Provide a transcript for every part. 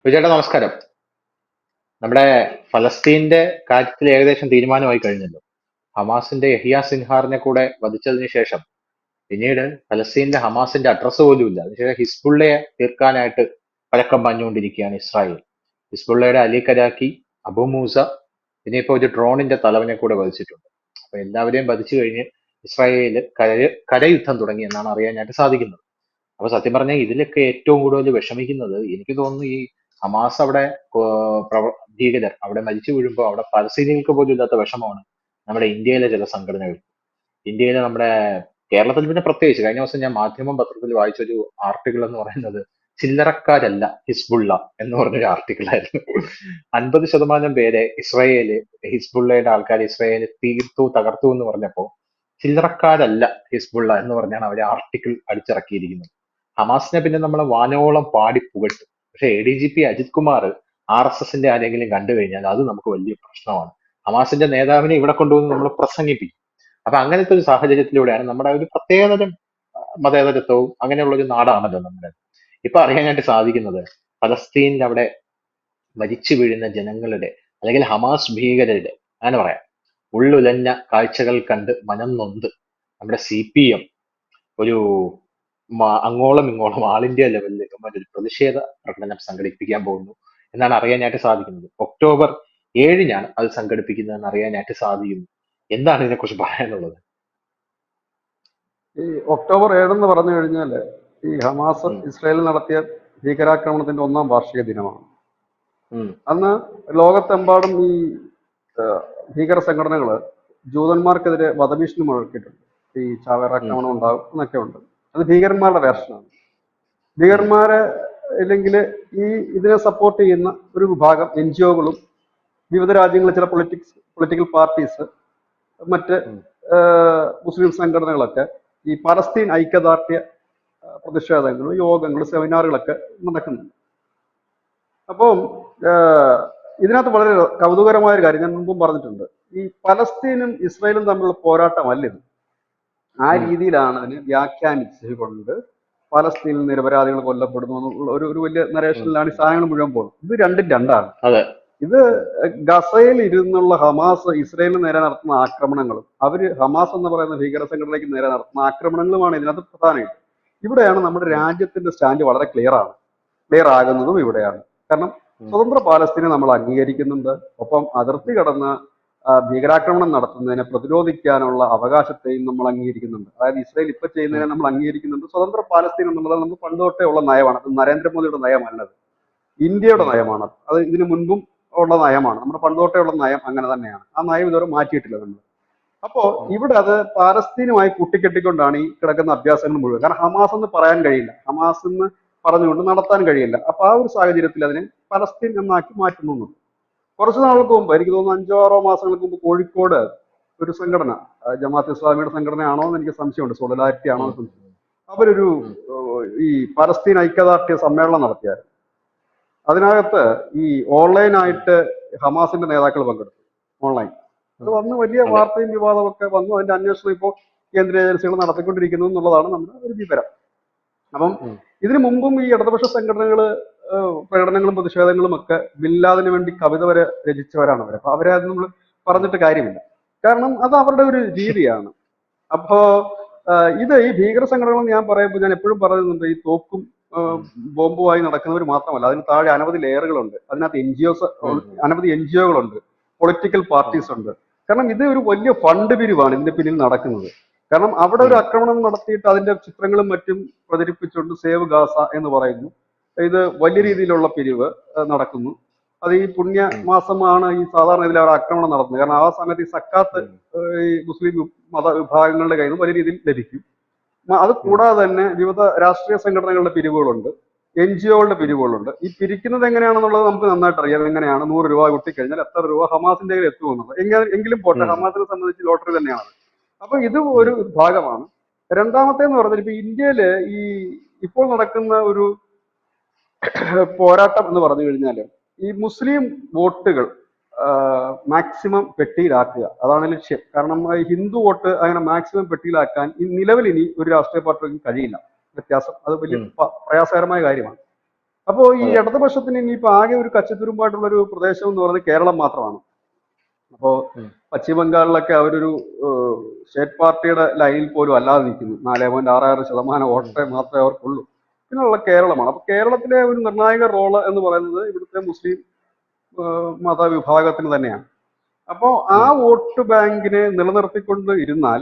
വിജയേട്ടാ നമസ്കാരം. നമ്മുടെ ഫലസ്തീന്റെ കാര്യത്തിൽ ഏകദേശം തീരുമാനമായി കഴിഞ്ഞല്ലോ. ഹമാസിന്റെ യഹിയ സിൻഹാറിനെ കൂടെ വധിച്ചതിന് ശേഷം പിന്നീട് ഫലസ്തീനിലെ ഹമാസിന്റെ അഡ്രസ്സ് പോലും ഇല്ല. അതിനുശേഷം ഹിസ്ബുള്ളയെ തീർക്കാനായിട്ട് പഴക്കം പാഞ്ഞുകൊണ്ടിരിക്കുകയാണ് ഇസ്രായേൽ. ഹിസ്ബുള്ളയുടെ അലി കരാക്കി, അബു മൂസ, പിന്നെ ഇപ്പൊ ഒരു ഡ്രോണിന്റെ തലവനെ കൂടെ വധിച്ചിട്ടുണ്ട്. അപ്പൊ എല്ലാവരെയും വധിച്ചു കഴിഞ്ഞ് ഇസ്രായേല് കരയുദ്ധം തുടങ്ങി എന്നാണ് അറിയാനായിട്ട് സാധിക്കുന്നത്. അപ്പൊ സത്യം പറഞ്ഞാൽ ഇതിലൊക്കെ ഏറ്റവും കൂടുതൽ വിഷമിക്കുന്നത് എനിക്ക് തോന്നുന്നു ഈ ഹമാസ് അവിടെ ഭീകരർ അവിടെ മരിച്ചു വീഴുമ്പോൾ അവിടെ പലസ്തീനികൾക്ക് പോലും ഇല്ലാത്ത വിഷമമാണ് നമ്മുടെ ഇന്ത്യയിലെ ചില സംഘടനകൾ. ഇന്ത്യയിലെ നമ്മുടെ കേരളത്തിൽ പിന്നെ പ്രത്യേകിച്ച് കഴിഞ്ഞ ദിവസം ഞാൻ മാധ്യമം പത്രത്തിൽ വായിച്ചൊരു ആർട്ടിക്കിൾ എന്ന് പറയുന്നത് ചില്ലറക്കാരല്ല ഹിസ്ബുള്ള എന്ന് പറഞ്ഞൊരു ആർട്ടിക്കിൾ ആയിരുന്നു. 50% പേരെ ഇസ്രായേല് ഹിസ്ബുള്ളയുടെ ആൾക്കാർ ഇസ്രായേല് തീർത്തു തകർത്തു എന്ന് പറഞ്ഞപ്പോ ചില്ലറക്കാരല്ല ഹിസ്ബുള്ള എന്ന് പറഞ്ഞാണ് അവർ ആർട്ടിക്കിൾ അടിച്ചിറക്കിയിരിക്കുന്നത്. ഹമാസിനെ പിന്നെ നമ്മൾ വാനോളം പാടി പുകഴ്ത്തും. പക്ഷെ ADGP അജിത് കുമാർ RSSന്റെ ആരെങ്കിലും കണ്ടു കഴിഞ്ഞാൽ അത് നമുക്ക് വലിയ പ്രശ്നമാണ്. ഹമാസിന്റെ നേതാവിനെ ഇവിടെ കൊണ്ടുവന്ന് നമ്മൾ പ്രസംഗിപ്പിക്കും. അപ്പൊ അങ്ങനത്തെ ഒരു സാഹചര്യത്തിലൂടെയാണ് നമ്മുടെ ഒരു പ്രത്യേകതരം മതേതരത്വവും അങ്ങനെയുള്ള ഒരു നാടാണല്ലോ നമ്മുടെ. ഇപ്പൊ അറിയാനായിട്ട് സാധിക്കുന്നത് ഫലസ്തീനിൽ അവിടെ മരിച്ചു വീഴുന്ന ജനങ്ങളുടെ അല്ലെങ്കിൽ ഹമാസ് ഭീകരരുടെ അങ്ങനെ പറയാം ഉള്ളുലഞ്ഞ കാഴ്ചകൾ കണ്ട് മനം നൊന്ത് നമ്മുടെ CPM ഒരു അങ്ങോളം ഇങ്ങോളം ആൾ ഇന്ത്യ ലെവലിൽ ഒരു പ്രതിഷേധ പ്രകടനം സംഘടിപ്പിക്കാൻ പോകുന്നു എന്നാണ് അറിയാനായിട്ട് സാധിക്കുന്നത്. ഒക്ടോബർ 7-നാണ് അത് സംഘടിപ്പിക്കുന്നതെന്ന് അറിയാനായിട്ട് സാധിക്കുന്നു. എന്താണ് ഇതിനെക്കുറിച്ച് പറയാനുള്ളത്? ഈ ഒക്ടോബർ 7 എന്ന് പറഞ്ഞു കഴിഞ്ഞാൽ ഈ ഹമാസ് ഇസ്രായേലിൽ നടത്തിയ ഭീകരാക്രമണത്തിന്റെ 1-ാം വാർഷിക ദിനമാണ്. അന്ന് ലോകത്തെമ്പാടും ഈ ഭീകര സംഘടനകൾ ജൂതന്മാർക്കെതിരെ വധഭീഷണി മുഴക്കിയിട്ടുണ്ട്. ഈ ചാവേറാക്രമണം ഉണ്ടാകും എന്നൊക്കെ ഉണ്ട്. അത് ഭീകരന്മാരുടെ വേർഷനാണ്. ഭീകരന്മാരെ ഇല്ലെങ്കിൽ ഈ ഇതിനെ സപ്പോർട്ട് ചെയ്യുന്ന ഒരു വിഭാഗം NGOകളും വിവിധ രാജ്യങ്ങളിലെ ചില പൊളിറ്റിക്കൽ പാർട്ടീസ് മറ്റ് മുസ്ലിം സംഘടനകളൊക്കെ ഈ പലസ്തീൻ ഐക്യദാർഢ്യ പ്രതിഷേധങ്ങളും യോഗങ്ങളും സെമിനാറുകളൊക്കെ നടക്കുന്നുണ്ട്. അപ്പം ഇതിനകത്ത് വളരെ കൗതുകരമായ ഒരു കാര്യം ഞാൻ മുമ്പും പറഞ്ഞിട്ടുണ്ട്. ഈ പലസ്തീനും ഇസ്രായേലും തമ്മിലുള്ള പോരാട്ടമല്ല ഇത്. ആ രീതിയിലാണ് അതിനെ വ്യാഖ്യാനിച്ചുകൊണ്ട് പലസ്തീനിൽ നിരപരാധികൾ കൊല്ലപ്പെടുന്നു എന്നുള്ള ഒരു വലിയ നരേഷനിലാണ് ഈ സാധനങ്ങൾ മുഴുവൻ പോകുന്നത്. ഇത് രണ്ടും രണ്ടാണ്. ഇത് ഗസയിൽ ഇരുന്നുള്ള ഹമാസ് ഇസ്രായേലിന് നേരെ നടത്തുന്ന ആക്രമണങ്ങളും ഹമാസ് എന്ന് പറയുന്ന ഭീകര സംഘടനയ്ക്ക് നേരെ നടത്തുന്ന ആക്രമണങ്ങളുമാണ് ഇതിനകത്ത് പ്രധാനമായിട്ട്. ഇവിടെയാണ് നമ്മുടെ രാജ്യത്തിന്റെ സ്റ്റാൻഡ് വളരെ ക്ലിയർ ആകുന്നതും ഇവിടെയാണ്. കാരണം സ്വതന്ത്ര പാലസ്തീനെ നമ്മൾ അംഗീകരിക്കുന്നുണ്ട്. ഒപ്പം അതിർത്തി കടന്ന് ഭീകരാക്രമണം നടത്തുന്നതിനെ പ്രതിരോധിക്കാനുള്ള അവകാശത്തെയും നമ്മൾ അംഗീകരിക്കുന്നുണ്ട്. അതായത് ഇസ്രായേൽ ഇപ്പൊ ചെയ്യുന്നതിനെ നമ്മൾ അംഗീകരിക്കുന്നുണ്ട്. സ്വതന്ത്ര പാലസ്തീൻ എന്നുള്ളത് നമ്മൾ പണ്ടുതൊട്ടേ ഉള്ള നയമാണ്. അത് നരേന്ദ്രമോദിയുടെ നയമല്ലത്, ഇന്ത്യയുടെ നയമാണ്. അത് ഇതിനു മുൻപും ഉള്ള നയമാണ്. നമ്മുടെ പണ്ടുതൊട്ടേ ഉള്ള നയം അങ്ങനെ തന്നെയാണ്. ആ നയം ഇതുവരെ മാറ്റിയിട്ടില്ല നമ്മൾ. അപ്പോ ഇവിടെ അത് പാലസ്തീനുമായി കൂട്ടിക്കെട്ടിക്കൊണ്ടാണ് ഈ കിടക്കുന്ന അഭ്യാസങ്ങൾ മുഴുവൻ. കാരണം ഹമാസ് എന്ന് പറയാൻ കഴിയില്ല, ഹമാസ് എന്ന് പറഞ്ഞുകൊണ്ട് നടത്താൻ കഴിയില്ല. അപ്പൊ ആ ഒരു സാഹചര്യത്തിൽ അതിനെ പലസ്തീൻ എന്നാക്കി മാറ്റുന്നു. കുറച്ച് നാൾക്ക് മുമ്പ്, എനിക്ക് തോന്നുന്നു 5-6 മാസങ്ങൾക്ക് മുമ്പ്, കോഴിക്കോട് ഒരു സംഘടന, ജമാഅത്ത് ഇസ്ലാമിയുടെ സംഘടനയാണോ എന്ന് എനിക്ക് സംശയമുണ്ട്, സോളിഡാരിറ്റി ആണോ എന്ന് സംശയം, അവരൊരു ഈ പലസ്തീൻ ഐക്യദാർഢ്യ സമ്മേളനം നടത്തിയായിരുന്നു. അതിനകത്ത് ഈ ഓൺലൈനായിട്ട് ഹമാസിന്റെ നേതാക്കൾ പങ്കെടുത്തു. ഓൺലൈൻ അത് വന്ന് വലിയ വാർത്തയും വിവാദമൊക്കെ വന്നു. അതിന്റെ അന്വേഷണം ഇപ്പോൾ കേന്ദ്ര ഏജൻസികൾ നടത്തിക്കൊണ്ടിരിക്കുന്നു എന്നുള്ളതാണ് നമ്മുടെ ഒരു വിവരം. അപ്പം ഇതിനു മുമ്പും ഈ ഇടതുപക്ഷ സംഘടനകൾ പ്രകടനങ്ങളും പ്രതിഷേധങ്ങളും ഒക്കെ ബില്ലാദിന് വേണ്ടി കവിത വരെ രചിച്ചവരാണ് അവർ. അപ്പൊ അവരെ അത് നമ്മൾ പറഞ്ഞിട്ട് കാര്യമില്ല. കാരണം അത് അവരുടെ ഒരു രീതിയാണ്. അപ്പോ ഇത് ഈ ഭീകര സംഘടനകൾ ഞാൻ പറയുമ്പോൾ ഞാൻ എപ്പോഴും പറയുന്നുണ്ട്, ഈ തോക്കും ബോംബുമായി നടക്കുന്നവർ മാത്രമല്ല, അതിന് താഴെ അനവധി ലെയറുകളുണ്ട്. അതിനകത്ത് അനവധി NGOകളുണ്ട്, പൊളിറ്റിക്കൽ പാർട്ടീസ് ഉണ്ട്. കാരണം ഇത് ഒരു വലിയ ഫണ്ട് പിരിവാണ് ഇതിന്റെ പിന്നിൽ നടക്കുന്നത്. കാരണം അവിടെ ഒരു ആക്രമണം നടത്തിയിട്ട് അതിന്റെ ചിത്രങ്ങളും മറ്റും പ്രചരിപ്പിച്ചുകൊണ്ട് സേവ് ഗാസ എന്ന് പറയുന്നു. ഇത് വലിയ രീതിയിലുള്ള പിരിവ് നടക്കുന്നു. അത് ഈ പുണ്യ മാസമാണ് ഈ സാധാരണ ഇതിൽ അവർ ആക്രമണം നടത്തുന്നത്. കാരണം ആ സമയത്ത് ഈ സക്കാത്ത് ഈ മുസ്ലിം മത വിഭാഗങ്ങളുടെ കയ്യിൽ നിന്ന് വലിയ രീതിയിൽ ലഭിക്കും. അത് കൂടാതെ തന്നെ വിവിധ രാഷ്ട്രീയ സംഘടനകളുടെ പിരിവുകളുണ്ട്, NGOകളുടെ പിരിവുകളുണ്ട്. ഈ പിരിക്കുന്നത് എങ്ങനെയാണെന്നുള്ളത് നമുക്ക് നന്നായിട്ട് അറിയാം. എങ്ങനെയാണ് 100 രൂപ കിട്ടിക്കഴിഞ്ഞാൽ എത്ര രൂപ ഹമാസിന്റെ കയ്യിൽ എത്തുമെന്നുള്ളത്. എങ്കിലും പോട്ടെ, ഹമാസിനെ സംബന്ധിച്ച് ലോട്ടറി തന്നെയാണ്. അപ്പൊ ഇത് ഒരു ഭാഗമാണ്. രണ്ടാമത്തേന്ന് പറഞ്ഞാൽ ഇപ്പൊ ഇന്ത്യയില് ഈ ഇപ്പോൾ നടക്കുന്ന ഒരു പോരാട്ടം എന്ന് പറഞ്ഞു കഴിഞ്ഞാൽ ഈ മുസ്ലിം വോട്ടുകൾ മാക്സിമം പെട്ടിയിലാക്കുക, അതാണ് ലക്ഷ്യം. കാരണം ഹിന്ദു വോട്ട് അങ്ങനെ മാക്സിമം പെട്ടിയിലാക്കാൻ നിലവിൽ ഇനി ഒരു രാഷ്ട്രീയ പാർട്ടിക്കും കഴിയില്ല. വ്യത്യാസം അത് വലിയ പ്രയാസകരമായ കാര്യമാണ്. അപ്പോൾ ഈ ഇടതുപക്ഷത്തിന് ഇനിയിപ്പോ ആകെ ഒരു കച്ചത്തുരുമ്പായിട്ടുള്ള ഒരു പ്രദേശം എന്ന് പറയുന്നത് കേരളം മാത്രമാണ്. അപ്പോ പശ്ചിമ ബംഗാളിലൊക്കെ അവരൊരു സ്റ്റേറ്റ് പാർട്ടിയുടെ ലൈനിൽ പോലും അല്ലാതെ നിൽക്കുന്നു. 4.66% വോട്ടേ മാത്രമേ അവർക്കുള്ളൂ. പിന്നെയുള്ള കേരളമാണ്. അപ്പൊ കേരളത്തിലെ ഒരു നിർണായക റോള് എന്ന് പറയുന്നത് ഇവിടുത്തെ മുസ്ലിം മതവിഭാഗത്തിന് തന്നെയാണ്. അപ്പോൾ ആ വോട്ട് ബാങ്കിനെ നിലനിർത്തിക്കൊണ്ട് ഇരുന്നാൽ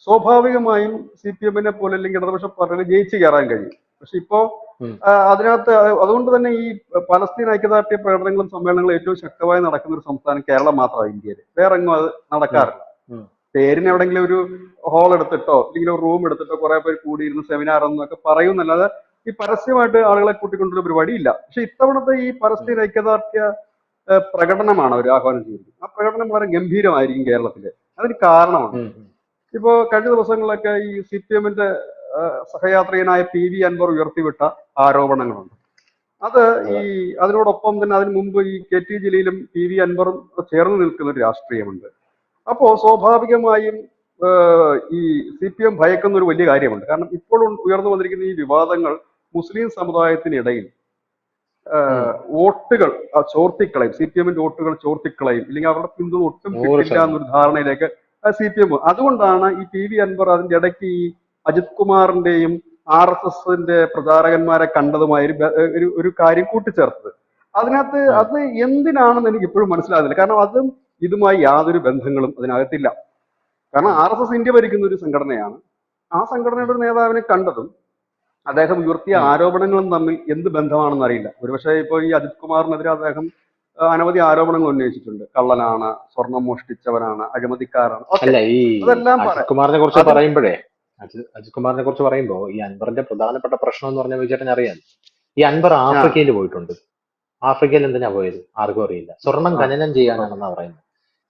സ്വാഭാവികമായും CPM-നെ പോലെ അല്ലെങ്കിൽ ഇടതുപക്ഷ പാർട്ടികൾ ജയിച്ചു കയറാൻ കഴിയും. പക്ഷെ ഇപ്പോ അതിനകത്ത് അതുകൊണ്ട് തന്നെ ഈ പലസ്തീൻ ഐക്യദാർഢ്യ പ്രകടനങ്ങളും സമ്മേളനങ്ങളും ഏറ്റവും ശക്തമായി നടക്കുന്ന ഒരു സംസ്ഥാനം കേരളം മാത്രമാണ് ഇന്ത്യയിൽ. വേറെ എങ്ങും അത് നടക്കാറില്ല. പേരിന് എവിടെയെങ്കിലും ഒരു ഹാൾ എടുത്തിട്ടോ അല്ലെങ്കിൽ ഒരു റൂം എടുത്തിട്ടോ കുറെ പേര് കൂടിയിരുന്ന് സെമിനാർ എന്നൊക്കെ പറയുന്നല്ലാതെ ഈ പരസ്യമായിട്ട് ആളുകളെ കൂട്ടിക്കൊണ്ടൊരു പരിപാടിയില്ല. പക്ഷെ ഇത്തവണത്തെ ഈ പലസ്തീൻ ഐക്യദാർഢ്യ പ്രകടനമാണ് അവർ ആഹ്വാനം ചെയ്യുന്നത്. ആ പ്രകടനം വളരെ ഗംഭീരമായിരിക്കും കേരളത്തില്. അതിന് കാരണമാണ് ഇപ്പോ കഴിഞ്ഞ ദിവസങ്ങളിലൊക്കെ ഈ CPM-ന്റെ സഹയാത്രികനായ PV അൻവർ ഉയർത്തിവിട്ട ആരോപണങ്ങളുണ്ട്. അത് ഈ അതിനോടൊപ്പം തന്നെ അതിനു മുമ്പ് ഈ KT ജലീലും PV അൻവറും ചേർന്ന് നിൽക്കുന്ന ഒരു രാഷ്ട്രീയമുണ്ട്. അപ്പോ സ്വാഭാവികമായും ഈ CPM ഭയക്കുന്ന ഒരു വലിയ കാര്യമുണ്ട്. കാരണം ഇപ്പോൾ ഉയർന്നു വന്നിരിക്കുന്ന ഈ വിവാദങ്ങൾ മുസ്ലിം സമുദായത്തിനിടയിൽ വോട്ടുകൾ ചോർത്തിക്കളയും, CPM-ന്റെ വോട്ടുകൾ ചോർത്തിക്കളയും, ഇല്ലെങ്കിൽ അവരുടെ പിന്തുണ ഒട്ടും കിട്ടില്ല എന്നൊരു ധാരണയിലേക്ക് CPM. അതുകൊണ്ടാണ് ഈ PV അൻവർ അതിന്റെ ഇടയ്ക്ക് ഈ അജിത് കുമാറിന്റെയും RSSന്റെ പ്രചാരകന്മാരെ കണ്ടതുമായ ഒരു കാര്യം കൂട്ടിച്ചേർത്തത്. അതിനകത്ത് അത് എന്തിനാണെന്ന് എനിക്ക് ഇപ്പോഴും മനസ്സിലാകുന്നില്ല. കാരണം അതും ഇതുമായി യാതൊരു ബന്ധങ്ങളും അതിനകത്തില്ല. കാരണം RSS ഇന്ത്യ ഭരിക്കുന്ന ഒരു സംഘടനയാണ്. ആ സംഘടനയുടെ ഒരു നേതാവിനെ കണ്ടതും അദ്ദേഹം ഉയർത്തിയ ആരോപണങ്ങളും തമ്മിൽ എന്ത് ബന്ധമാണെന്ന് അറിയില്ല. ഒരുപക്ഷെ ഇപ്പോൾ ഈ അജിത് കുമാറിനെതിരെ അദ്ദേഹം അനവധി ആരോപണങ്ങൾ ഉന്നയിച്ചിട്ടുണ്ട്. കള്ളനാണ്, സ്വർണം മോഷ്ടിച്ചവനാണ്, അഴിമതിക്കാരാണ്. അല്ല, ഈ അതെല്ലാം അജിത് കുമാറിനെ കുറിച്ച് പറയുമ്പോഴേ അജിത് കുമാറിനെ കുറിച്ച് പറയുമ്പോ ഈ അൻവറിന്റെ പ്രധാനപ്പെട്ട പ്രശ്നം എന്ന് പറഞ്ഞാൽ വിചാരം അറിയാം. ഈ അൻവർ ആഫ്രിക്കയിൽ പോയിട്ടുണ്ട്. ആഫ്രിക്കയിൽ എന്തിനാ പോയത് ആർക്കും അറിയില്ല. സ്വർണം ഖനനം ചെയ്യാനാണെന്നാ പറയുന്നത്.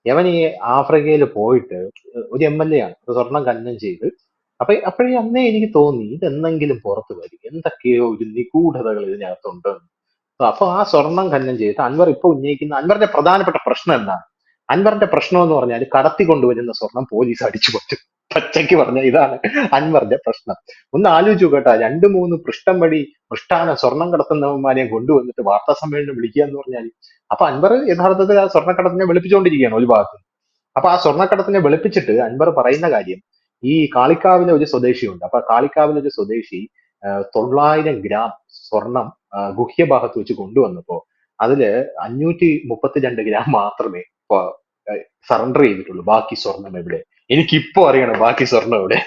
യവൻ ഈ ആഫ്രിക്കയിൽ പോയിട്ട് ഒരു MLA ആണ്, സ്വർണം ഖനനം ചെയ്ത്. അപ്പോഴേ അന്നേ എനിക്ക് തോന്നി ഇതെന്തെങ്കിലും പുറത്തു വരും, എന്തൊക്കെയോ ഒരു നിഗൂഢതകൾ ഇതിനകത്തുണ്ട്. അപ്പൊ ആ സ്വർണം ഖനനം ചെയ്തിട്ട് അൻവർ ഇപ്പൊ ഉന്നയിക്കുന്ന അൻവറിന്റെ പ്രധാനപ്പെട്ട പ്രശ്നം എന്താണ്? അൻവറിന്റെ പ്രശ്നം എന്ന് പറഞ്ഞാൽ കടത്തി കൊണ്ടുവരുന്ന സ്വർണം പോലീസ് അടിച്ചു പറ്റും. പച്ചയ്ക്ക് പറഞ്ഞ ഇതാണ് അൻവറിന്റെ പ്രശ്നം. ഒന്ന് ആലോചിച്ചു കേട്ടാ, 2-3 പൃഷ്ഠം വഴി മൃഷ്ടാന സ്വർണം കടത്തുന്നവന്മാരെയും കൊണ്ടുവന്നിട്ട് വാർത്താ സമ്മേളനം വിളിക്കുക എന്ന് പറഞ്ഞാൽ, അപ്പൊ അൻവർ യഥാർത്ഥത്തിൽ ആ സ്വർണ്ണക്കടത്തിനെ വെളുപ്പിച്ചുകൊണ്ടിരിക്കുകയാണ് ഒരു ഭാഗത്ത്. അപ്പൊ ആ സ്വർണ്ണക്കടത്തിനെ വെളുപ്പിച്ചിട്ട് അൻവർ പറയുന്ന കാര്യം, ഈ കാളിക്കാവിലെ ഒരു സ്വദേശിയുണ്ട്. അപ്പൊ കാളിക്കാവിലെ ഒരു സ്വദേശി 900 ഗ്രാം സ്വർണം ഗുഹ്യഭാഗത്ത് വെച്ച് കൊണ്ടുവന്നപ്പോ അതില് 532 ഗ്രാം മാത്രമേ സറണ്ടർ ചെയ്തിട്ടുള്ളൂ. ബാക്കി സ്വർണം എവിടെ? എനിക്കിപ്പോ അറിയണം ബാക്കി സ്വർണം എവിടെ.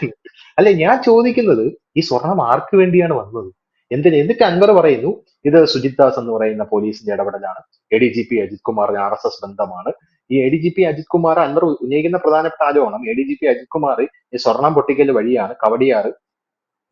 അല്ലെ, ഞാൻ ചോദിക്കുന്നത് ഈ സ്വർണം ആർക്ക് വേണ്ടിയാണ് വന്നത്, എന്നിട്ട് അൻവർ പറയുന്നു ഇത് സുജിത് ദാസ് എന്ന് പറയുന്ന പോലീസിന്റെ ഇടപെടലാണ്, ADGP അജിത് കുമാറിന് RSS ബന്ധമാണ്. ഈ ADGP അജിത് കുമാർ അൻവർ ഉന്നയിക്കുന്ന പ്രധാനപ്പെട്ട ആരോപണം, ADGP അജിത് കുമാർ ഈ സ്വർണം പൊട്ടിക്കൽ വഴിയാണ് കവടിയാറ്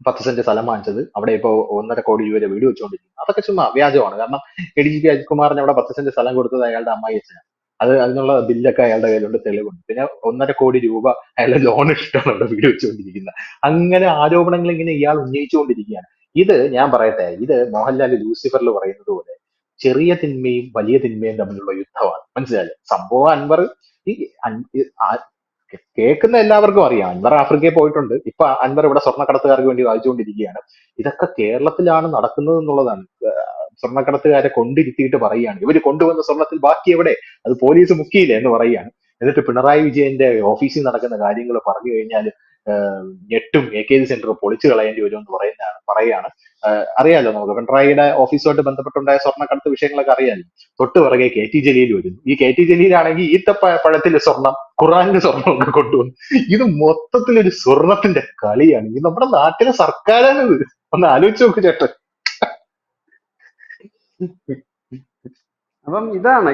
10 സെന്റ് സ്ഥലം വാങ്ങിച്ചത്. അവിടെ ഇപ്പൊ 1.5 കോടി രൂപയുടെ വീട് വെച്ചുകൊണ്ടിരിക്കുന്നു. അതൊക്കെ ചുമ്മാ വ്യാജമാണ്. കാരണം ADGP അജിത് കുമാറിന് അവിടെ 10 സെന്റ് സ്ഥലം കൊടുത്തത് അയാളുടെ അമ്മായി അച്ഛനാണ്. അതിനുള്ള ബില്ലൊക്കെ അയാളുടെ കയ്യിലുണ്ട്, തെളിവുണ്ട്. പിന്നെ 1.5 കോടി രൂപ അയാളുടെ ലോൺ ഇട്ടിട്ടാണ് അവിടെ വീട് വെച്ചുകൊണ്ടിരിക്കുന്നത്. അങ്ങനെ ആരോപണങ്ങൾ ഇങ്ങനെ ഇയാൾ ഉന്നയിച്ചുകൊണ്ടിരിക്കുകയാണ്. ഇത് ഞാൻ പറയട്ടെ, ഇത് മോഹൻലാൽ ലൂസിഫറിൽ പറയുന്നത് പോലെ ചെറിയ തിന്മയും വലിയ തിന്മയും തമ്മിലുള്ള യുദ്ധമാണ്. മനസ്സിലായില്ലേ? സംഭവം അൻവർ ഈ കേൾക്കുന്ന എല്ലാവർക്കും അറിയാം, അൻവർ ആഫ്രിക്കയിൽ പോയിട്ടുണ്ട്. ഇപ്പൊ അൻവർ ഇവിടെ സ്വർണ്ണക്കടത്തുകാർക്ക് വേണ്ടി വായിച്ചുകൊണ്ടിരിക്കുകയാണ്. ഇതൊക്കെ കേരളത്തിലാണ് നടക്കുന്നത് എന്നുള്ളതാണ്. സ്വർണ്ണക്കടത്തുകാരെ കൊണ്ടിരുത്തിയിട്ട് പറയുകയാണ്, ഇവര് കൊണ്ടുവന്ന സ്വർണത്തിൽ ബാക്കി എവിടെ, അത് പോലീസ് മുക്കിയില്ലേ എന്ന് പറയുകയാണ്. എന്നിട്ട് പിണറായി വിജയന്റെ ഓഫീസിൽ നടക്കുന്ന കാര്യങ്ങൾ പറഞ്ഞു കഴിഞ്ഞാൽ ഞെട്ടും, AKG സെന്റർ പൊളിച്ചു കളയേണ്ടി വരും എന്ന് പറയാണ്. അറിയാലോ, നമുക്ക് പിണറായിയുടെ ഓഫീസുമായിട്ട് ബന്ധപ്പെട്ടുണ്ടായ സ്വർണ്ണക്കടത്ത് വിഷയങ്ങളൊക്കെ അറിയാലോ. തൊട്ട് പിറകെ KT ജലീൽ വരുന്നു. ഈ KT ജലീലാണെങ്കിൽ ഈത്തപ്പഴത്തിലെ സ്വർണം, ഖുറാന്റെ സ്വർണം ഒക്കെ കൊണ്ടുവന്നു. ഇത് മൊത്തത്തിലൊരു സ്വർണത്തിന്റെ കളിയാണ്. ഇത് നമ്മുടെ നാട്ടിലെ സർക്കാരാണിത്. ഒന്ന് ആലോചിച്ച് നോക്ക് ചേട്ടൻ. അപ്പം ഇതാണ്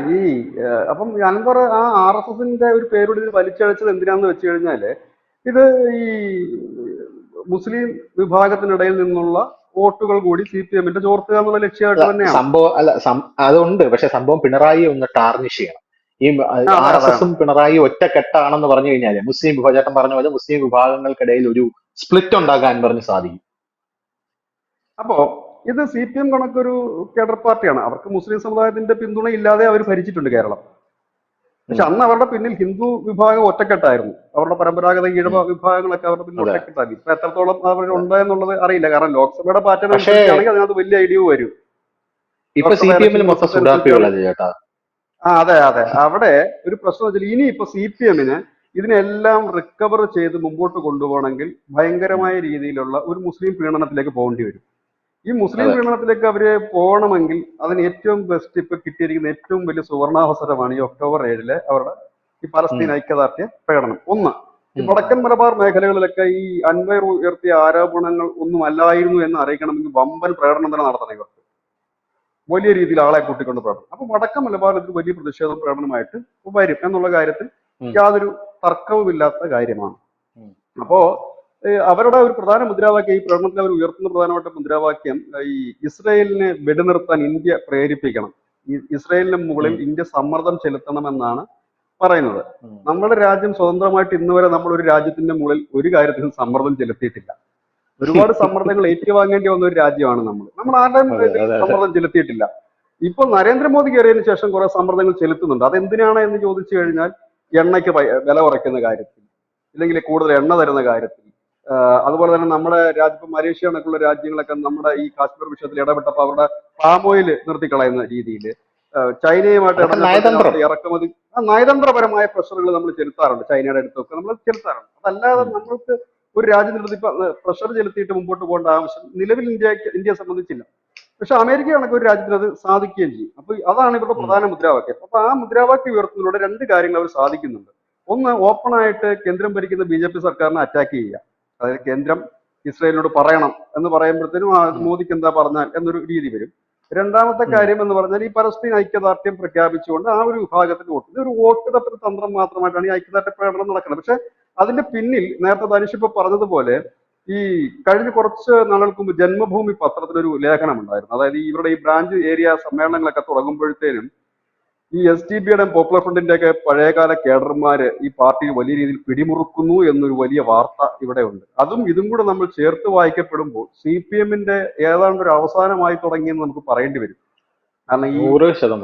അപ്പം അൻവർ ആ RSSന്റെ ഒരു പേരോട് ഇത് വലിച്ചഴച്ചത് എന്തിനാന്ന് വെച്ച് കഴിഞ്ഞാല്, ഇത് ഈ മുസ്ലിം വിഭാഗത്തിനിടയിൽ നിന്നുള്ള വോട്ടുകൾ കൂടി CPM-ന്റെ ചോർത്തുക എന്നുള്ള ലക്ഷ്യമായിട്ട് തന്നെയാണ് സംഭവം. അല്ല, അതുണ്ട്. പക്ഷെ സംഭവം പിണറായി ഒന്ന് ടാർണിഷ് ചെയ്യണം. ഈ RSSും പിണറായി ഒറ്റക്കെട്ടാണെന്ന് പറഞ്ഞു കഴിഞ്ഞാല് മുസ്ലിം വിഭാഗം പറഞ്ഞ പോലെ മുസ്ലിം വിഭാഗങ്ങൾക്കിടയിൽ ഒരു സ്പ്ലിറ്റ് ഉണ്ടാക്കാൻ പറഞ്ഞ് സാധിക്കും. അപ്പോ ഇത് CPM കണക്കൊരു കേഡർ പാർട്ടിയാണ്. അവർക്ക് മുസ്ലിം സമുദായത്തിന്റെ പിന്തുണ ഇല്ലാതെ അവർ ഭരിച്ചിട്ടുണ്ട് കേരളം. പക്ഷെ അന്ന് അവരുടെ പിന്നിൽ ഹിന്ദു വിഭാഗം ഒറ്റക്കെട്ടായിരുന്നു. അവരുടെ പരമ്പരാഗത ഈഴവ വിഭാഗങ്ങളൊക്കെ അവരുടെ പിന്നിൽ ഒറ്റക്കെട്ടാക്കി. ഇപ്പൊ എത്രത്തോളം അവർ ഉണ്ട് എന്നുള്ളത് അറിയില്ല. കാരണം ലോക്സഭയുടെ പാറ്റേൺ അനുസരിച്ചാണെങ്കിൽ അതിനകത്ത് വലിയ ഐഡിയ വരും. ഇപ്പൊ സി ലോക്സഭ പി എമ്മിൽ ഇലക്ഷൻ മൊത്തം റിസൾട്ട് അനുസരിച്ചാണ്. സുഡാപ്പികളല്ലേ ചേട്ടാ? അതെ അതെ. അവിടെ ഒരു പ്രശ്നം വെച്ചാൽ ഇനി ഇപ്പൊ സി പി എമ്മിന് ഇതിനെല്ലാം റിക്കവർ ചെയ്ത് മുമ്പോട്ട് കൊണ്ടുപോകണമെങ്കിൽ ഉം. ഭയങ്കരമായ രീതിയിലുള്ള ഒരു മുസ്ലിം പ്രീണനത്തിലേക്ക് പോകേണ്ടി വരും. ഈ മുസ്ലിം അതെ. പ്രീണനത്തിലേക്ക് അവര് പോകണമെങ്കിൽ അതിന് ഏറ്റവും ബെസ്റ്റ് ഇപ്പൊ കിട്ടിയിരിക്കുന്ന ഏറ്റവും വലിയ സുവർണാവസരമാണ് ഈ ഒക്ടോബർ 7 അവരുടെ ഈ ഉം. പലസ്തീൻ ഐക്യദാർഢ്യ പ്രകടനം. ഒന്ന്, ഈ ഉം. വടക്കൻ മലബാർ മേഖലകളിലൊക്കെ ഈ അൻവർ ഉയർത്തിയ ആരോപണങ്ങൾ ഒന്നും അല്ലായിരുന്നു എന്ന് അറിയിക്കണമെങ്കിൽ വമ്പൻ പ്രകടനം തന്നെ നടത്തണം ഇവർ. വലിയ രീതിയിൽ ആളെ കൂട്ടിക്കൊണ്ട് പ്രകടനം. അപ്പൊ വടക്കൻ മലബാറിൽ ഇത് വലിയ പ്രതിഷേധ പ്രകടനമായിട്ട് വരും എന്നുള്ള കാര്യത്തിൽ ഉം. യാതൊരു തർക്കവുമില്ലാത്ത കാര്യമാണ്. ഉം. അപ്പോ അവരുടെ ഒരു പ്രധാന മുദ്രാവാക്യം, ഈ പ്രകടനത്തിൽ അവർ ഉയർത്തുന്ന പ്രധാനപ്പെട്ട മുദ്രാവാക്യം ഈ ഇസ്രയേലിനെ വെടിനിർത്താൻ ഇന്ത്യ പ്രേരിപ്പിക്കണം, ഇസ്രയേലിന് മുകളിൽ ഉം. ഇന്ത്യ സമ്മർദ്ദം ചെലുത്തണമെന്നാണ് പറയുന്നത്. ഉം. നമ്മുടെ രാജ്യം സ്വതന്ത്രമായിട്ട് ഇന്ന് വരെ നമ്മൾ ഒരു രാജ്യത്തിന്റെ മുകളിൽ ഒരു കാര്യത്തിലും സമ്മർദ്ദം ചെലുത്തിയിട്ടില്ല. ഒരുപാട് സമ്മർദ്ദങ്ങൾ ഏറ്റുവാങ്ങേണ്ടി വന്ന ഒരു രാജ്യമാണ് നമ്മൾ. നമ്മൾ ആരുടെയും അതെ ഇതിൽ അതെ അതെ. സമ്മർദ്ദം ചെലുത്തിയിട്ടില്ല. ഇപ്പൊ നരേന്ദ്രമോദി കയറിയതിനു ശേഷം കുറെ സമ്മർദ്ദങ്ങൾ ചെലുത്തുന്നുണ്ട്. അതെന്തിനാണ് എന്ന് ചോദിച്ചു കഴിഞ്ഞാൽ എണ്ണയ്ക്ക് വില കുറയ്ക്കുന്ന കാര്യത്തിൽ, ഇല്ലെങ്കിൽ കൂടുതൽ എണ്ണ തരുന്ന കാര്യത്തിൽ, അതുപോലെ തന്നെ നമ്മുടെ രാജ്യം മലേഷ്യ കണക്കുള്ള രാജ്യങ്ങളൊക്കെ നമ്മുടെ ഈ കാശ്മീർ വിഷയത്തിൽ ഇടപെട്ടപ്പോൾ അവരുടെ പാം ഓയിൽ നിർത്തിക്കളയുന്ന രീതിയിൽ, ചൈനയുമായിട്ട് അതൊക്കെ ഇടഞ്ഞപ്പോഴത്തേനും നയതന്ത്രം. അവരുടെ ഇറക്കുമതി നയതന്ത്രപരമായ പ്രഷറുകൾ നമ്മൾ ചെലുത്താറുണ്ട്. ചൈനയുടെ അടുത്തൊക്കെ നമ്മൾ ചെലുത്താറുണ്ട്. അതല്ലാതെ ഉം. നമ്മൾക്ക് ഒരു രാജ്യത്തിനടുത്ത് ഇപ്പൊ പ്രഷർ ചെലുത്തിയിട്ട് മുമ്പോട്ട് പോകേണ്ട ആവശ്യം നിലവിൽ ഇന്ത്യയെ സംബന്ധിച്ചില്ല. പക്ഷെ അമേരിക്ക കണക്ക് ഒരു രാജ്യത്തിന് അത് സാധിക്കുകയും ചെയ്യും. അപ്പൊ അതാണ് ഇവരുടെ ഉം. പ്രധാന മുദ്രാവാക്യം. അപ്പൊ ആ മുദ്രാവാക്യം ഉയർത്തുന്നതിലൂടെ രണ്ട് കാര്യങ്ങൾ അവർ സാധിക്കുന്നുണ്ട്. ഒന്ന്, ഓപ്പൺ ആയിട്ട് കേന്ദ്രം ഭരിക്കുന്ന ബി.ജെ.പി. സർക്കാരിനെ അറ്റാക്ക് ചെയ്യുക. അതായത് കേന്ദ്രം ഇസ്രയേലിനോട് പറയണം എന്ന് പറയുമ്പോഴത്തേനും ഉം. മോദിക്ക് എന്താ പറഞ്ഞാൽ എന്നൊരു രീതി വരും. രണ്ടാമത്തെ ഉം. കാര്യം എന്ന് പറഞ്ഞാൽ ഈ പലസ്തീൻ ഐക്യദാർഢ്യം പ്രഖ്യാപിച്ചുകൊണ്ട് ആ ഒരു വിഭാഗത്തിന് വോട്ട്, ഇതൊരു വോട്ട് തപ്പൽ തന്ത്രം മാത്രമായിട്ടാണ് ഈ ഐക്യദാർഢ്യ പ്രകടനം നടക്കുന്നത്. പക്ഷെ അതിന്റെ പിന്നിൽ നേരത്തെ ധനുഷ് ഇപ്പൊ പറഞ്ഞതുപോലെ ഈ കഴിഞ്ഞ കുറച്ച് നാളുകൾക്ക് മുമ്പ് ജന്മഭൂമി പത്രത്തിലൊരു ലേഖനം ഉണ്ടായിരുന്നു. അതായത് ഇവരുടെ ഈ ബ്രാഞ്ച് ഏരിയ സമ്മേളനങ്ങളൊക്കെ തുടങ്ങുമ്പോഴത്തേനും ഈ എസ് ടി ബിയുടെ പോപ്പുലർ ഫ്രണ്ടിന്റെ ഒക്കെ പഴയകാല കേഡർമാര് ഈ പാർട്ടി വലിയ രീതിയിൽ പിടിമുറുക്കുന്നു എന്നൊരു വലിയ വാർത്ത ഇവിടെ ഉണ്ട്. അതും ഇതും കൂടെ നമ്മൾ ചേർത്ത് വായിക്കപ്പെടുമ്പോൾ സി പി എമ്മിന്റെ ഏതാണ്ട് ഒരു അവസാനമായി തുടങ്ങിയെന്ന് നമുക്ക് പറയേണ്ടി വരും. കാരണം ഈ 100%.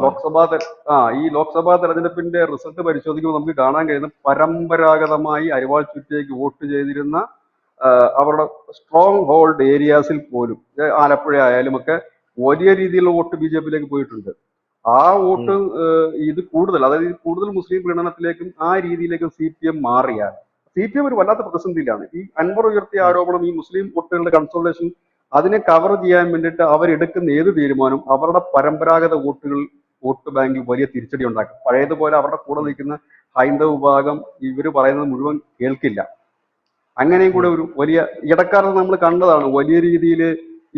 ലോക്സഭാ തെരഞ്ഞെടുപ്പിന്റെ റിസൾട്ട് പരിശോധിക്കുമ്പോൾ നമുക്ക് കാണാൻ കഴിയുന്ന പരമ്പരാഗതമായി അരിവാൾ ചുറ്റിയേക്ക് വോട്ട് ചെയ്തിരുന്ന അവരുടെ സ്ട്രോങ് ഹോൾഡ് ഏരിയാസിൽ പോലും, ആലപ്പുഴ ആയാലും ഒക്കെ വലിയ രീതിയിലുള്ള വോട്ട് ബി.ജെ.പിയിലേക്ക് പോയിട്ടുണ്ട്. ആ വോട്ട് ഉം. ഇത് കൂടുതൽ, അതായത് കൂടുതൽ മുസ്ലിം പ്രീണനത്തിലേക്കും ആ രീതിയിലേക്കും സി പി എം മാറിയാൽ സി പി എം ഒരു വല്ലാത്ത പ്രതിസന്ധിയിലാണ്. ഈ അൻവർ ഉയർത്തിയ ഉം. ആരോപണം, ഈ മുസ്ലിം വോട്ടുകളുടെ കൺസോൾട്ടേഷൻ, അതിനെ കവർ ചെയ്യാൻ വേണ്ടിയിട്ട് അവരെടുക്കുന്ന ഏത് തീരുമാനവും അവരുടെ പരമ്പരാഗത വോട്ട് ബാങ്കിൽ വലിയ തിരിച്ചടി ഉണ്ടാക്കും. പഴയതുപോലെ അവരുടെ കൂടെ ഉം. നിൽക്കുന്ന ഹൈന്ദവ വിഭാഗം ഇവർ പറയുന്നത് മുഴുവൻ കേൾക്കില്ല. അങ്ങനെയും കൂടെ ഉം. ഒരു വലിയ ഇടക്കാലത്ത് നമ്മൾ കണ്ടതാണ്. വലിയ രീതിയിൽ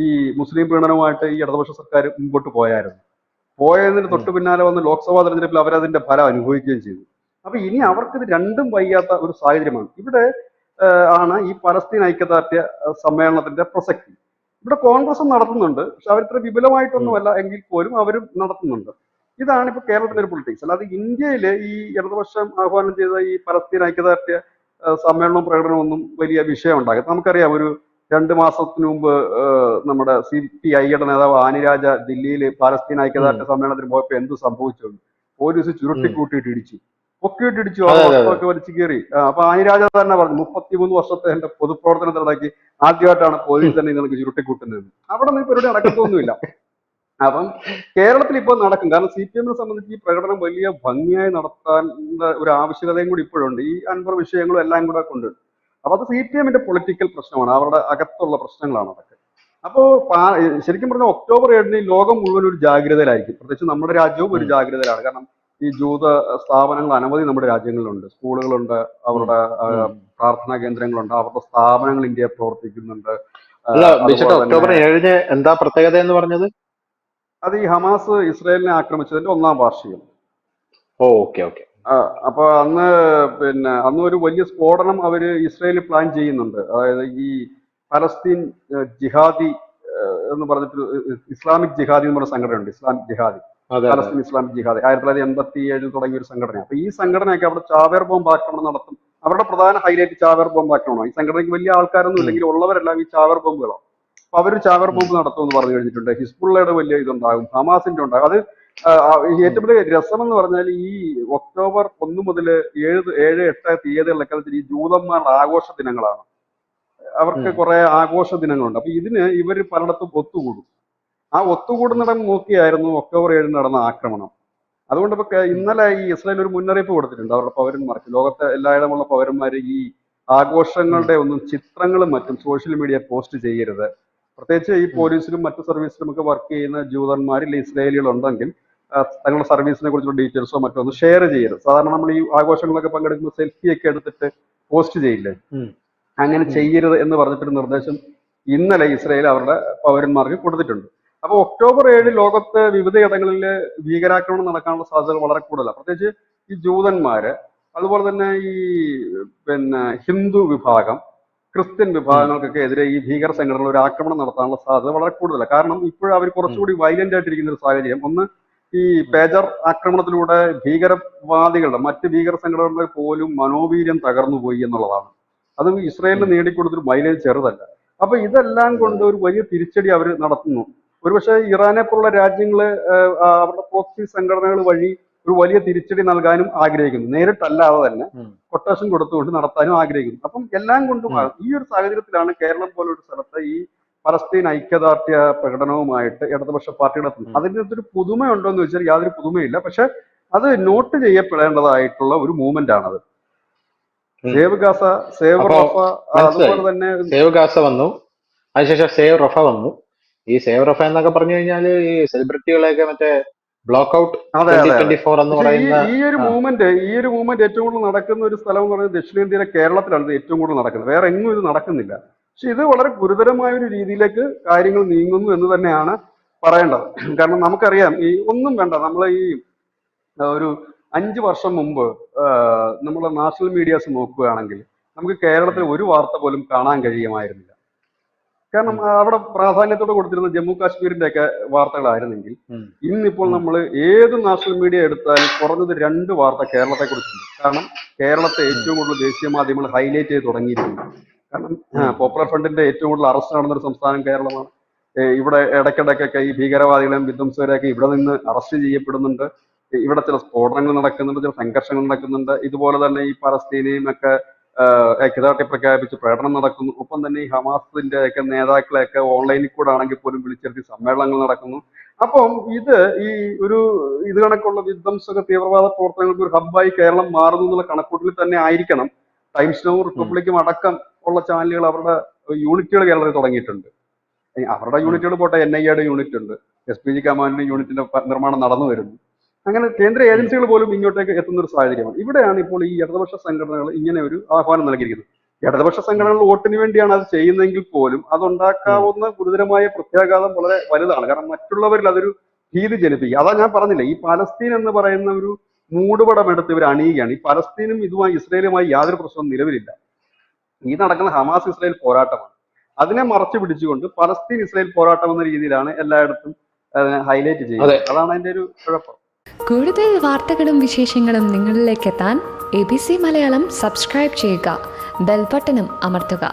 ഈ മുസ്ലിം പ്രീണനവുമായിട്ട് ഈ ഇടതുപക്ഷ സർക്കാർ മുമ്പോട്ട് പോയതിന് ഉം. തൊട്ട് പിന്നാലെ വന്ന് ലോക്സഭാ തെരഞ്ഞെടുപ്പിൽ അവരതിന്റെ ഫലം അനുഭവിക്കുകയും ചെയ്തു. അപ്പൊ ഇനി ഉം. അവർക്കിത് രണ്ടും വയ്യാത്ത ഒരു സാഹചര്യമാണ്. ഇവിടെ ആണ് ഈ പലസ്തീൻ ഐക്യദാർഢ്യ സമ്മേളനത്തിന്റെ പ്രസക്തി. ഇവിടെ കോൺഗ്രസും നടത്തുന്നുണ്ട്, പക്ഷെ അവരിത്ര ഉം. വിപുലമായിട്ടൊന്നുമല്ല എങ്കിൽ പോലും അവരും നടത്തുന്നുണ്ട്. ഇതാണ് ഇപ്പൊ കേരളത്തിലെ ഒരു പൊളിറ്റിക്സ്. അല്ലാതെ ഇന്ത്യയിലെ ഈ ഇടതുപക്ഷം ആഹ്വാനം ചെയ്ത ഈ പലസ്തീൻ ഐക്യദാർഢ്യ സമ്മേളനവും പ്രകടനവും ഒന്നും വലിയ വിഷയം ഉണ്ടാകും. നമുക്കറിയാം, ഒരു 2 മാസത്തിന് മുമ്പ് നമ്മുടെ CPI-യുടെ നേതാവ് ആനിരാജ ദില്ലിയിൽ പാലസ്തീൻ ഉം. ഐക്യദാർഢ്യ സമ്മേളനത്തിന് പോയപ്പോൾ എന്ത് സംഭവിച്ചു? പോലീസ് ഉം. ചുരുട്ടിക്കൂട്ടിയിട്ട് ഇടിച്ചു, പൊക്കിയിട്ട് ഇടിച്ചു, അതെ അവരുടെ അതെ അതെ. വസ്ത്രമൊക്കെ വലിച്ചു കീറി. അപ്പൊ ആനിരാജ തന്നെ പറഞ്ഞു, 33 വർഷത്തെ എന്റെ പൊതുപ്രവർത്തനത്തിനിടയ്ക്ക് ആദ്യമായിട്ടാണ് പോലീസ് തന്നെ നിങ്ങൾക്ക് ചുരുട്ടിക്കൂട്ടുന്നത്. അവിടെ നിന്ന് പരിപാടി നടക്കത്തൊന്നുമില്ല. അപ്പം കേരളത്തിൽ ഇപ്പോൾ നടക്കും. കാരണം സി പി എമ്മിനെ സംബന്ധിച്ച് ഈ പ്രകടനം വലിയ ഭംഗിയായി നടത്താൻ ഒരു ആവശ്യകതയും കൂടി ഇപ്പോഴുണ്ട്, ഈ അൻവർ വിഷയങ്ങളും എല്ലാം കൂടെ കൊണ്ട്. അപ്പൊ അത് സി പി എമ്മിന്റെ പൊളിറ്റിക്കൽ പ്രശ്നമാണ്, അവരുടെ അകത്തുള്ള പ്രശ്നങ്ങളാണ് അതൊക്കെ. അപ്പോ ശരിക്കും പറഞ്ഞാൽ ഒക്ടോബർ 7 ലോകം മുഴുവൻ ഒരു ജാഗ്രതയിലായിരിക്കും. പ്രത്യേകിച്ച് നമ്മുടെ രാജ്യവും ഒരു ഉം. ജാഗ്രതയിലാണ്. കാരണം ഈ ജൂത സ്ഥാപനങ്ങൾ അനവധി നമ്മുടെ രാജ്യങ്ങളിലുണ്ട്, സ്കൂളുകളുണ്ട്, ഉം. അവരുടെ ഉം. പ്രാർത്ഥനാ കേന്ദ്രങ്ങളുണ്ട്, അവരുടെ സ്ഥാപനങ്ങൾ ഇന്ത്യയിൽ പ്രവർത്തിക്കുന്നുണ്ട്. അല്ല ബിജുട്ടാ, അതുപോലെ തന്നെ ഒക്ടോബർ 7 എന്താ പ്രത്യേകത എന്ന് പറഞ്ഞത്? അത് ഈ ഹമാസ് ഇസ്രായേലിനെ ആക്രമിച്ചതിന്റെ 1-ാം വാർഷികം. ഓ, ഓക്കെ ഓക്കെ. അപ്പൊ അന്ന് അന്ന് ഒരു വലിയ സ്ഫോടനം അവര് ഇസ്രായേലിൽ പ്ലാൻ ചെയ്യുന്നുണ്ട്. അതായത് ഈ പലസ്തീൻ ജിഹാദി എന്ന് പറഞ്ഞിട്ട് ഇസ്ലാമിക് ജിഹാദി എന്ന് പറഞ്ഞ സംഘടനയുണ്ട്, ഇസ്ലാമിക് ജിഹാദി, അതെ അതെ. പലസ്തീൻ ഇസ്ലാമിക് ജിഹാദി 1987 തുടങ്ങിയ ഒരു സംഘടന. അപ്പൊ ഈ സംഘടനയൊക്കെ അവിടെ ചാവേർ ബോംബ് ആക്രമണം നടത്തും. അവരുടെ പ്രധാന ഹൈലൈറ്റ് ചാവേർ ബോംബ് ആക്രമണമാണ്. ഈ സംഘടനയ്ക്ക് വലിയ ആൾക്കാരൊന്നും ഉം. ഇല്ലെങ്കിൽ ഉള്ളവരെല്ലാം ഈ ചാവേർ ബോംബുകളാണ്. അപ്പൊ അവർ ചാവേർ ഉം. ബോംബ് നടത്തുമെന്ന് പറഞ്ഞു കഴിഞ്ഞിട്ടുണ്ട്. ഹിസ്ബുള്ളയുടെ വലിയ ഇതുണ്ടാകും, ഹമാസിന്റെ ഉണ്ടാകും. അത് ഉം. ഏറ്റവും വലിയ രസം എന്ന് പറഞ്ഞാൽ ഈ ഒക്ടോബർ 1 മുതൽ 7, 7, 8 തീയതികളിലൊക്കെ ഈ ജൂതന്മാരുടെ ആഘോഷ ദിനങ്ങളാണ്. അവർക്ക് ഉം. കുറെ ആഘോഷ ദിനങ്ങളുണ്ട്. അപ്പൊ ഇതിന് ഇവർ പലയിടത്തും ഒത്തുകൂടും. ആ ഒത്തുകൂടുന്നിടം നോക്കിയായിരുന്നു ഒക്ടോബർ 7 നടന്ന ആക്രമണം. അതുകൊണ്ട് ഇപ്പൊ ഇന്നലെ ഈ ഇസ്രായേൽ ഒരു മുന്നറിയിപ്പ് കൊടുത്തിട്ടുണ്ട് അവരുടെ പൗരന്മാർക്ക്. ലോകത്തെ എല്ലായിടമുള്ള പൗരന്മാർ ഈ ആഘോഷങ്ങളുടെ ഒന്നും ചിത്രങ്ങളും മറ്റും സോഷ്യൽ മീഡിയ പോസ്റ്റ് ചെയ്യരുത്. പ്രത്യേകിച്ച് ഈ പോലീസിലും മറ്റു സർവീസിലും ഒക്കെ വർക്ക് ചെയ്യുന്ന ജൂതന്മാരിൽ ഇസ്രായേലികൾ ഉണ്ടെങ്കിൽ തങ്ങളുടെ സർവീസിനെ കുറിച്ചുള്ള ഡീറ്റെയിൽസോ മറ്റോ ഒന്നും ഷെയർ ചെയ്യരുത്. സാധാരണ നമ്മൾ ഈ ആഘോഷങ്ങളൊക്കെ പങ്കെടുക്കുമ്പോൾ സെൽഫിയൊക്കെ എടുത്തിട്ട് പോസ്റ്റ് ചെയ്യില്ലേ, അങ്ങനെ ചെയ്യരുത് എന്ന് പറഞ്ഞിട്ടൊരു നിർദ്ദേശം ഇന്നലെ ഇസ്രായേൽ അവരുടെ പൗരന്മാർക്ക് കൊടുത്തിട്ടുണ്ട്. അപ്പൊ ഒക്ടോബർ 7 ലോകത്ത് വിവിധയിടങ്ങളിൽ ഭീകരാക്രമണം നടക്കാനുള്ള സാധ്യതകൾ വളരെ കൂടുതലാണ്. പ്രത്യേകിച്ച് ഈ ജൂതന്മാര്, അതുപോലെ തന്നെ ഈ ഹിന്ദു വിഭാഗം, ക്രിസ്ത്യൻ വിഭാഗങ്ങൾക്കൊക്കെ എതിരെ ഈ ഭീകര സംഘടനകൾ ഒരു ആക്രമണം നടത്താനുള്ള സാധ്യത വളരെ കൂടുതലാണ്. കാരണം ഇപ്പോഴും അവർ കുറച്ചുകൂടി വയലന്റ് ആയിട്ടിരിക്കുന്ന ഒരു സാഹചര്യം. ഒന്ന്, ഈ പേജർ ആക്രമണത്തിലൂടെ ഭീകരവാദികളുടെ മറ്റ് ഭീകര സംഘടനകളുടെ പോലും മനോവീര്യം തകർന്നുപോയി എന്നുള്ളതാണ്. അത് ഇസ്രായേലിന് നേടിക്കൊടുത്തൊരു മൈലേജ് ചെറുതല്ല. അപ്പൊ ഇതെല്ലാം കൊണ്ട് ഒരു വലിയ തിരിച്ചടി അവർ നടത്തുന്നു. ഒരുപക്ഷെ ഇറാനെ പോലുള്ള രാജ്യങ്ങള് അവരുടെ പ്രോക്സി സംഘടനകൾ വഴി ഒരു വലിയ തിരിച്ചടി നൽകാനും ആഗ്രഹിക്കുന്നു. നേരിട്ടല്ലാതെ തന്നെ കൊട്ടേഷൻ കൊടുത്തുകൊണ്ട് നടത്താനും ആഗ്രഹിക്കുന്നു. അപ്പം എല്ലാം കൊണ്ടും ഈ ഒരു സാഹചര്യത്തിലാണ് കേരളം പോലെ ഒരു സ്ഥലത്ത് ഈ പലസ്തീൻ ഐക്യദാർഢ്യ പ്രകടനവുമായിട്ട് ഇടതുപക്ഷ പാർട്ടികൾ എത്തുന്നത്. അതിൻ്റെ ഒരു പുതുമയുണ്ടോ എന്ന് ചോദിച്ചാൽ യാതൊരു പുതുമയില്ല. പക്ഷെ അത് നോട്ട് ചെയ്യപ്പെടേണ്ടതായിട്ടുള്ള ഒരു മൂവ്മെന്റ് ആണത്. സേവ് ഗാസ, സേവ് റഫ, അതുപോലെ തന്നെ സേവ് ഗാസ വന്നു, അതിനുശേഷം സേവ് റഫ വന്നു. ഈ സേവ് റഫ എന്നൊക്കെ പറഞ്ഞു കഴിഞ്ഞാല് ഈ സെലിബ്രിറ്റികളെയൊക്കെ മറ്റേ ബ്ലോക്ക് ഔട്ട് 2024 എന്ന് പറയുന്ന ഈ ഒരു മൂവ്മെന്റ് ഏറ്റവും കൂടുതൽ നടക്കുന്ന ഒരു സ്ഥലം എന്ന് പറയുന്നത് ദക്ഷിണേന്ത്യയിലെ കേരളത്തിലാണ് ഏറ്റവും കൂടുതൽ നടക്കുന്നത്. വേറെ എങ്ങും ഇത് നടക്കുന്നില്ല. പക്ഷെ ഇത് വളരെ ഗുരുതരമായ ഒരു രീതിയിലേക്ക് കാര്യങ്ങൾ നീങ്ങുന്നു എന്ന് തന്നെയാണ് പറയേണ്ടത്. കാരണം നമുക്കറിയാം, ഈ ഒന്നും വേണ്ട, നമ്മൾ ഈ ഒരു 5 വർഷം മുമ്പ് നമ്മൾ നാഷണൽ മീഡിയാസ് നോക്കുകയാണെങ്കിൽ നമുക്ക് കേരളത്തിൽ ഒരു വാർത്ത പോലും കാണാൻ കഴിയുമായിരുന്നില്ല. കാരണം അവിടെ പ്രാധാന്യത്തോടെ കൊടുത്തിരുന്ന ജമ്മു കാശ്മീരിന്റെ ഒക്കെ വാർത്തകളായിരുന്നെങ്കിൽ ഇന്നിപ്പോൾ നമ്മൾ ഏത് നാഷണൽ മീഡിയ എടുത്താലും കുറഞ്ഞത് 2 വാർത്ത കേരളത്തെ കുറിച്ചുണ്ട്. കാരണം കേരളത്തെ ഏറ്റവും കൂടുതൽ ദേശീയ മാധ്യമങ്ങൾ ഹൈലൈറ്റ് ചെയ്ത് തുടങ്ങിയിരിക്കുന്നു. കാരണം പോപ്പുലർ ഫ്രണ്ടിന്റെ ഏറ്റവും കൂടുതൽ അറസ്റ്റ് നടന്നൊരു സംസ്ഥാനം കേരളമാണ്. ഇവിടെ ഇടയ്ക്കിടയ്ക്കൊക്കെ ഈ ഭീകരവാദികളെയും വിധ്വംസകരെയൊക്കെ ഇവിടെ നിന്ന് അറസ്റ്റ് ചെയ്യപ്പെടുന്നുണ്ട്. ഇവിടെ ചില സ്ഫോടനങ്ങൾ നടക്കുന്നുണ്ട്, ചില സംഘർഷങ്ങൾ നടക്കുന്നുണ്ട്. ഇതുപോലെ തന്നെ ഈ പലസ്തീനെയും ഒക്കെ ഐക്യദാർഢ്യം പ്രഖ്യാപിച്ച് പ്രകടനം നടക്കുന്നു. ഒപ്പം തന്നെ ഈ ഹമാസിന്റെ ഒക്കെ നേതാക്കളെയൊക്കെ ഓൺലൈനിൽ കൂടെ ആണെങ്കിൽ പോലും വിളിച്ചിരുത്തി സമ്മേളനങ്ങൾ നടക്കുന്നു. അപ്പം ഇത് കണക്കുള്ള വിധ്വംസക തീവ്രവാദ പ്രവർത്തനങ്ങൾക്ക് ഒരു ഹബ്ബായി കേരളം മാറുന്നു എന്നുള്ള കണക്കൂട്ടലിൽ തന്നെ ആയിരിക്കണം ടൈംസ് നൗ, റിപ്പബ്ലിക്കും അടക്കം ഉള്ള ചാനലുകൾ അവരുടെ യൂണിറ്റുകൾ കേരളത്തിൽ തുടങ്ങിയിട്ടുണ്ട്. അവരുടെ യൂണിറ്റുകൾ പോട്ടെ, NIA യൂണിറ്റ് ഉണ്ട്, SPG കമാൻഡിന്റെ യൂണിറ്റിന്റെ നിർമ്മാണം നടന്നു വരുന്നു. അങ്ങനെ കേന്ദ്ര ഏജൻസികൾ പോലും ഇങ്ങോട്ടേക്ക് എത്തുന്ന ഒരു സാഹചര്യമാണ്. ഇവിടെയാണ് ഇപ്പോൾ ഈ ഇടതുപക്ഷ സംഘടനകൾ ഇങ്ങനെ ഒരു ആഹ്വാനം നൽകിയിരിക്കുന്നത്. ഇടതുപക്ഷ സംഘടനകൾ വോട്ടിന് വേണ്ടിയാണ് അത് ചെയ്യുന്നതെങ്കിൽ പോലും അതുണ്ടാക്കാവുന്ന ഗുരുതരമായ പ്രത്യാഘാതം വളരെ വലുതാണ്. കാരണം മറ്റുള്ളവരിൽ അതൊരു ഭീതി ജനിപ്പിക്കുക. അതാ ഞാൻ പറഞ്ഞില്ല, ഈ പലസ്തീൻ എന്ന് പറയുന്ന ഒരു മൂടുപടം എടുത്ത് ഇവർ അണിയുകയാണ്. ഈ പലസ്തീനും ഇതുമായി ഇസ്രയേലുമായി യാതൊരു പ്രശ്നവും നിലവിലില്ല. ഈ നടക്കുന്ന ഹമാസ് ഇസ്രയേൽ പോരാട്ടമാണ്. അതിനെ മറച്ചു പിടിച്ചുകൊണ്ട് പലസ്തീൻ ഇസ്രയേൽ പോരാട്ടം എന്ന രീതിയിലാണ് എല്ലായിടത്തും ഹൈലൈറ്റ് ചെയ്യുന്നത്. അതാണ് അതിന്റെ ഒരു കുഴപ്പം. കൂടുതൽ വാർത്തകളും വിശേഷങ്ങളും നിങ്ങളിലേക്ക് എത്താൻ ABC മലയാളം സബ്സ്ക്രൈബ് ചെയ്യുക, ബെൽ ബട്ടണും അമർത്തുക.